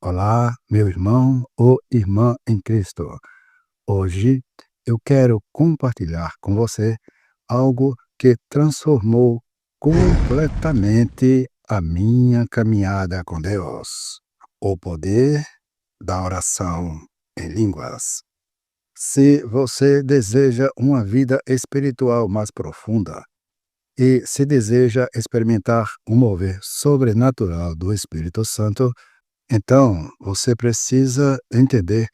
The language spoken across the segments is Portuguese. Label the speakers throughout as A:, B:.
A: Olá, meu irmão ou irmã em Cristo. Hoje eu quero compartilhar com você algo que transformou completamente a minha caminhada com Deus: o poder da oração em línguas. Se você deseja uma vida espiritual mais profunda e se deseja experimentar um mover sobrenatural do Espírito Santo, então, você precisa entender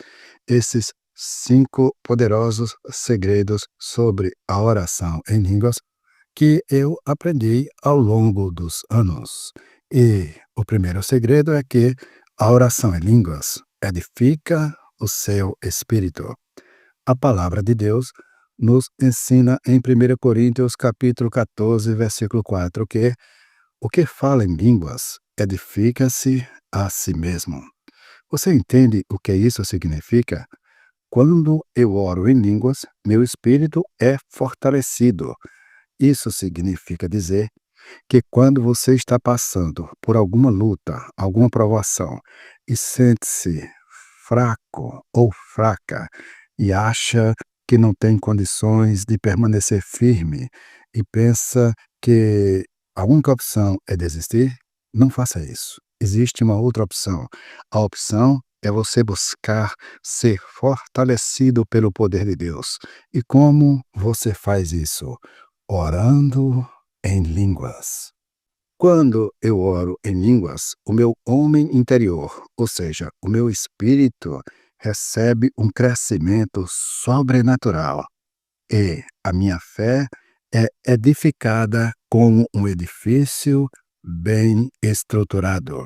A: esses 5 poderosos segredos sobre a oração em línguas que eu aprendi ao longo dos anos. E o primeiro segredo é que a oração em línguas edifica o seu espírito. A palavra de Deus nos ensina em 1 Coríntios capítulo 14, versículo 4, que o que fala em línguas edifica-se a si mesmo. Você entende o que isso significa? Quando eu oro em línguas, meu espírito é fortalecido. Isso significa dizer que quando você está passando por alguma luta, alguma provação, e sente-se fraco ou fraca, e acha que não tem condições de permanecer firme, e pensa que a única opção é desistir, não faça isso. Existe uma outra opção. A opção é você buscar ser fortalecido pelo poder de Deus. E como você faz isso? Orando em línguas. Quando eu oro em línguas, o meu homem interior, ou seja, o meu espírito, recebe um crescimento sobrenatural e a minha fé é edificada como um edifício bem estruturado.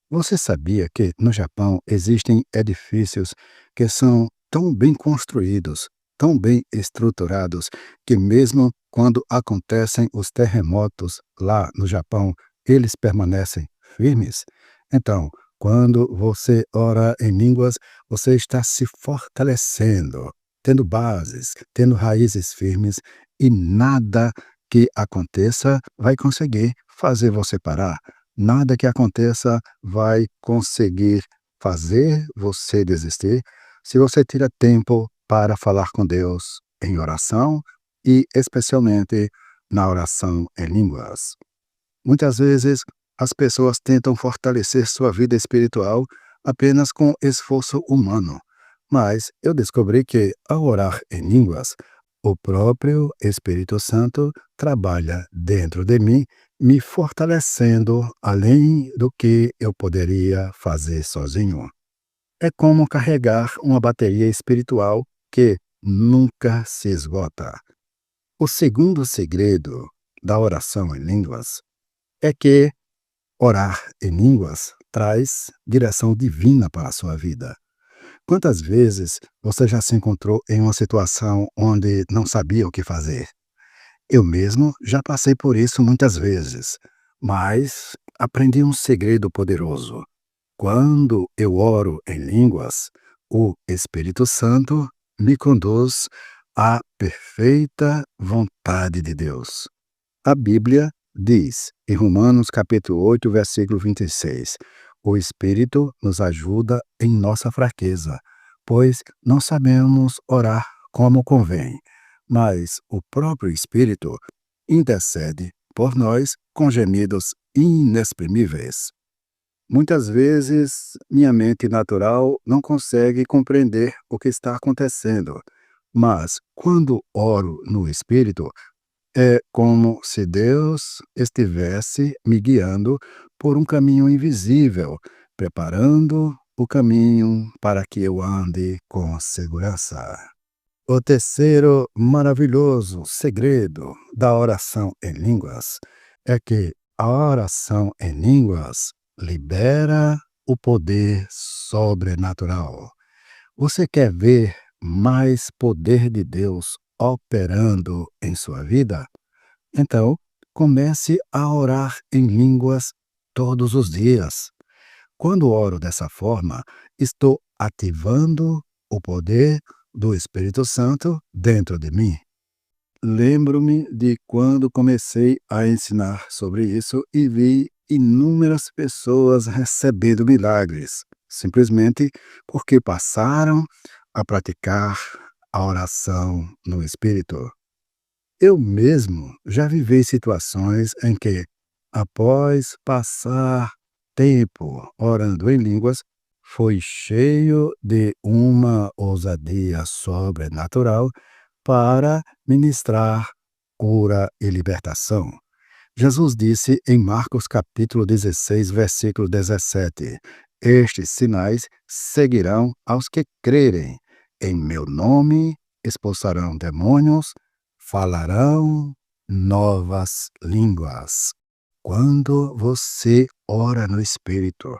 A: Você sabia que no Japão existem edifícios que são tão bem construídos, tão bem estruturados, que mesmo quando acontecem os terremotos lá no Japão, eles permanecem firmes? Então, quando você ora em línguas, você está se fortalecendo, tendo bases, tendo raízes firmes, e nada que aconteça vai conseguir fazer você parar. Nada que aconteça vai conseguir fazer você desistir, se você tira tempo para falar com Deus em oração e especialmente na oração em línguas. Muitas vezes as pessoas tentam fortalecer sua vida espiritual apenas com esforço humano, mas eu descobri que ao orar em línguas, o próprio Espírito Santo trabalha dentro de mim, me fortalecendo além do que eu poderia fazer sozinho. É como carregar uma bateria espiritual que nunca se esgota. O segundo segredo da oração em línguas é que orar em línguas traz direção divina para a sua vida. Quantas vezes você já se encontrou em uma situação onde não sabia o que fazer? Eu mesmo já passei por isso muitas vezes, mas aprendi um segredo poderoso. Quando eu oro em línguas, o Espírito Santo me conduz à perfeita vontade de Deus. A Bíblia diz, em Romanos capítulo 8, versículo 26, o Espírito nos ajuda em nossa fraqueza, pois não sabemos orar como convém, mas o próprio Espírito intercede por nós com gemidos inexprimíveis. Muitas vezes, minha mente natural não consegue compreender o que está acontecendo, mas quando oro no Espírito, é como se Deus estivesse me guiando por um caminho invisível, preparando o caminho para que eu ande com segurança. O terceiro maravilhoso segredo da oração em línguas é que a oração em línguas libera o poder sobrenatural. Você quer ver mais poder de Deus operando em sua vida? Então, comece a orar em línguas todos os dias. Quando oro dessa forma, estou ativando o poder do Espírito Santo dentro de mim. Lembro-me de quando comecei a ensinar sobre isso e vi inúmeras pessoas recebendo milagres, simplesmente porque passaram a praticar a oração no Espírito. Eu mesmo já vivi situações em que, após passar tempo orando em línguas, foi cheio de uma ousadia sobrenatural para ministrar cura e libertação. Jesus disse em Marcos capítulo 16, versículo 17: Estes sinais seguirão aos que crerem. Em meu nome expulsarão demônios, falarão novas línguas. Quando você ora no Espírito,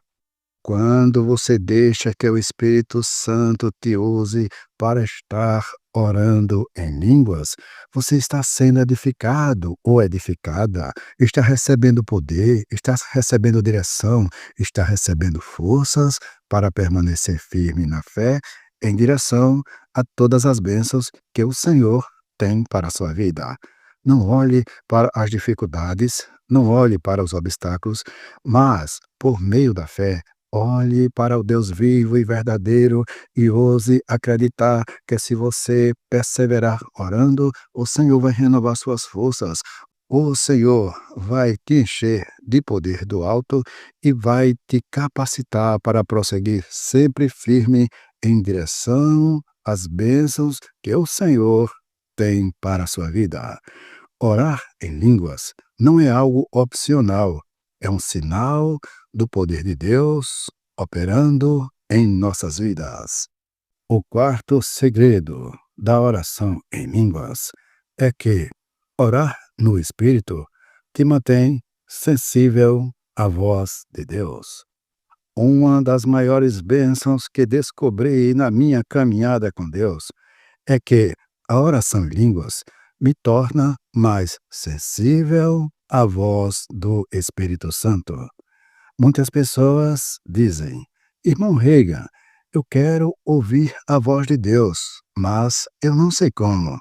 A: quando você deixa que o Espírito Santo te use para estar orando em línguas, você está sendo edificado ou edificada, está recebendo poder, está recebendo direção, está recebendo forças para permanecer firme na fé em direção a todas as bênçãos que o Senhor tem para a sua vida. Não olhe para as dificuldades, não olhe para os obstáculos, mas, por meio da fé, olhe para o Deus vivo e verdadeiro e ouse acreditar que, se você perseverar orando, o Senhor vai renovar suas forças. O Senhor vai te encher de poder do alto e vai te capacitar para prosseguir sempre firme em direção às bênçãos que o Senhor tem para a sua vida. Orar em línguas não é algo opcional, é um sinal do poder de Deus operando em nossas vidas. O quarto segredo da oração em línguas é que orar no Espírito te mantém sensível à voz de Deus. Uma das maiores bênçãos que descobri na minha caminhada com Deus é que a oração em línguas me torna mais sensível à voz do Espírito Santo. Muitas pessoas dizem: Irmão Reagan, eu quero ouvir a voz de Deus, mas eu não sei como.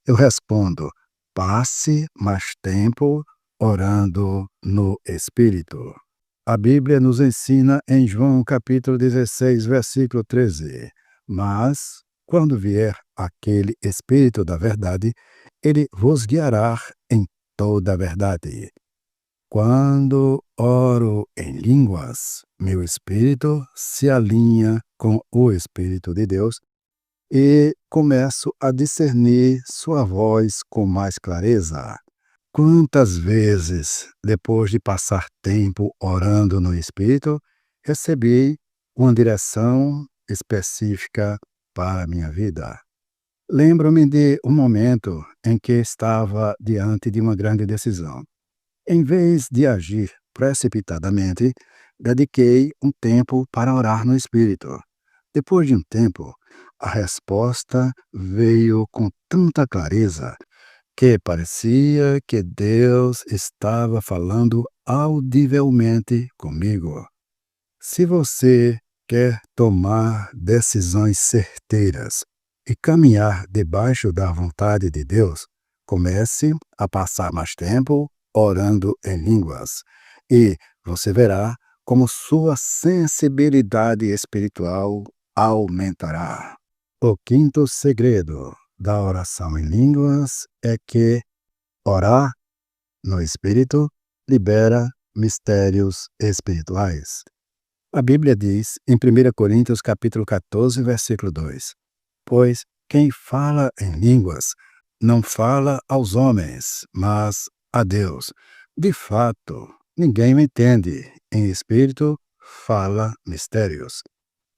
A: Eu respondo: passe mais tempo orando no Espírito. A Bíblia nos ensina em João capítulo 16, versículo 13: Mas, quando vier aquele Espírito da verdade, ele vos guiará em toda a verdade. Quando oro em línguas, meu espírito se alinha com o Espírito de Deus e começo a discernir sua voz com mais clareza. Quantas vezes, depois de passar tempo orando no Espírito, recebi uma direção específica para a minha vida? Lembro-me de um momento em que estava diante de uma grande decisão. Em vez de agir precipitadamente, dediquei um tempo para orar no Espírito. Depois de um tempo, a resposta veio com tanta clareza que parecia que Deus estava falando audivelmente comigo. Se você quer tomar decisões certeiras e caminhar debaixo da vontade de Deus, comece a passar mais tempo orando em línguas e você verá como sua sensibilidade espiritual aumentará. O quinto segredo da oração em línguas é que orar no Espírito libera mistérios espirituais. A Bíblia diz em 1 Coríntios capítulo 14, versículo 2: Pois quem fala em línguas não fala aos homens, mas a Deus. De fato, ninguém me entende. Em espírito, fala mistérios.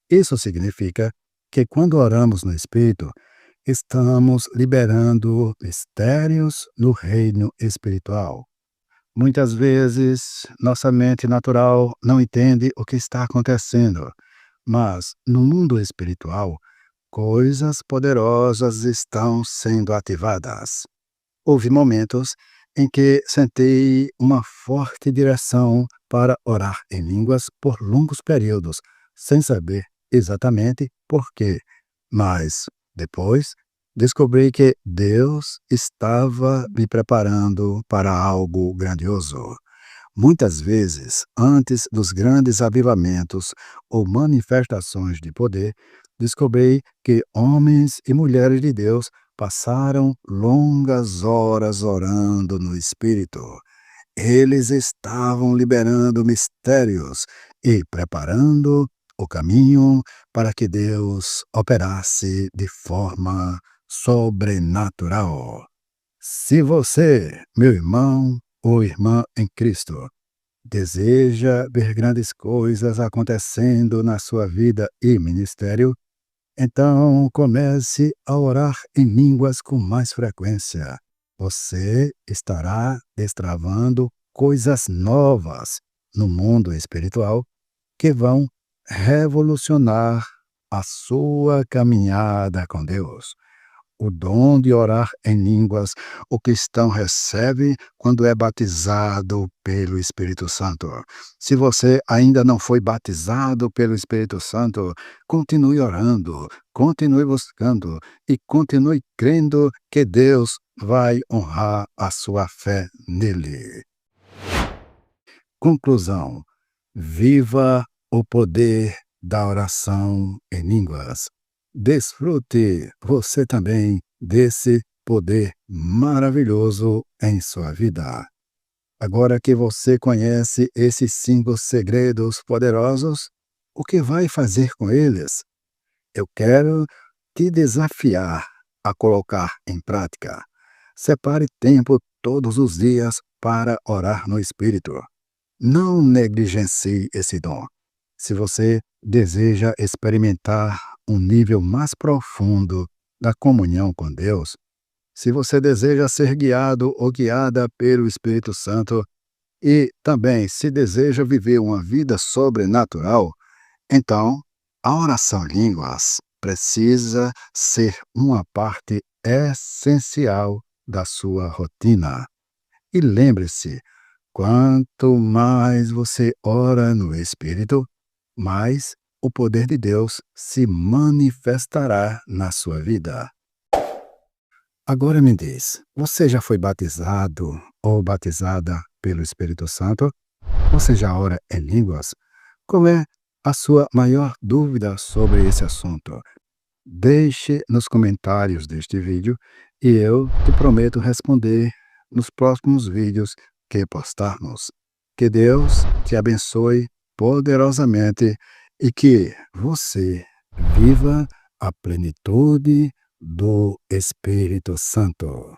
A: Isso significa que, quando oramos no Espírito, estamos liberando mistérios no reino espiritual. Muitas vezes, nossa mente natural não entende o que está acontecendo, mas no mundo espiritual, coisas poderosas estão sendo ativadas. Houve momentos em que senti uma forte direção para orar em línguas por longos períodos, sem saber exatamente por quê. Mas, depois, descobri que Deus estava me preparando para algo grandioso. Muitas vezes, antes dos grandes avivamentos ou manifestações de poder, descobri que homens e mulheres de Deus passaram longas horas orando no Espírito. Eles estavam liberando mistérios e preparando o caminho para que Deus operasse de forma sobrenatural. Se você, meu irmão ou irmã em Cristo, deseja ver grandes coisas acontecendo na sua vida e ministério, então comece a orar em línguas com mais frequência. Você estará destravando coisas novas no mundo espiritual que vão revolucionar a sua caminhada com Deus. O dom de orar em línguas o cristão recebe quando é batizado pelo Espírito Santo. Se você ainda não foi batizado pelo Espírito Santo, continue orando, continue buscando e continue crendo que Deus vai honrar a sua fé nele. Conclusão: viva o poder da oração em línguas. Desfrute você também desse poder maravilhoso em sua vida. Agora que você conhece esses 5 segredos poderosos, o que vai fazer com eles? Eu quero te desafiar a colocar em prática. Separe tempo todos os dias para orar no Espírito. Não negligencie esse dom. Se você deseja experimentar um nível mais profundo da comunhão com Deus, se você deseja ser guiado ou guiada pelo Espírito Santo e também se deseja viver uma vida sobrenatural, então a oração em línguas precisa ser uma parte essencial da sua rotina. E lembre-se, quanto mais você ora no Espírito, mais o poder de Deus se manifestará na sua vida. Agora me diz, você já foi batizado ou batizada pelo Espírito Santo? Você já ora em línguas? Qual é a sua maior dúvida sobre esse assunto? Deixe nos comentários deste vídeo e eu te prometo responder nos próximos vídeos que postarmos. Que Deus te abençoe poderosamente e que você viva a plenitude do Espírito Santo.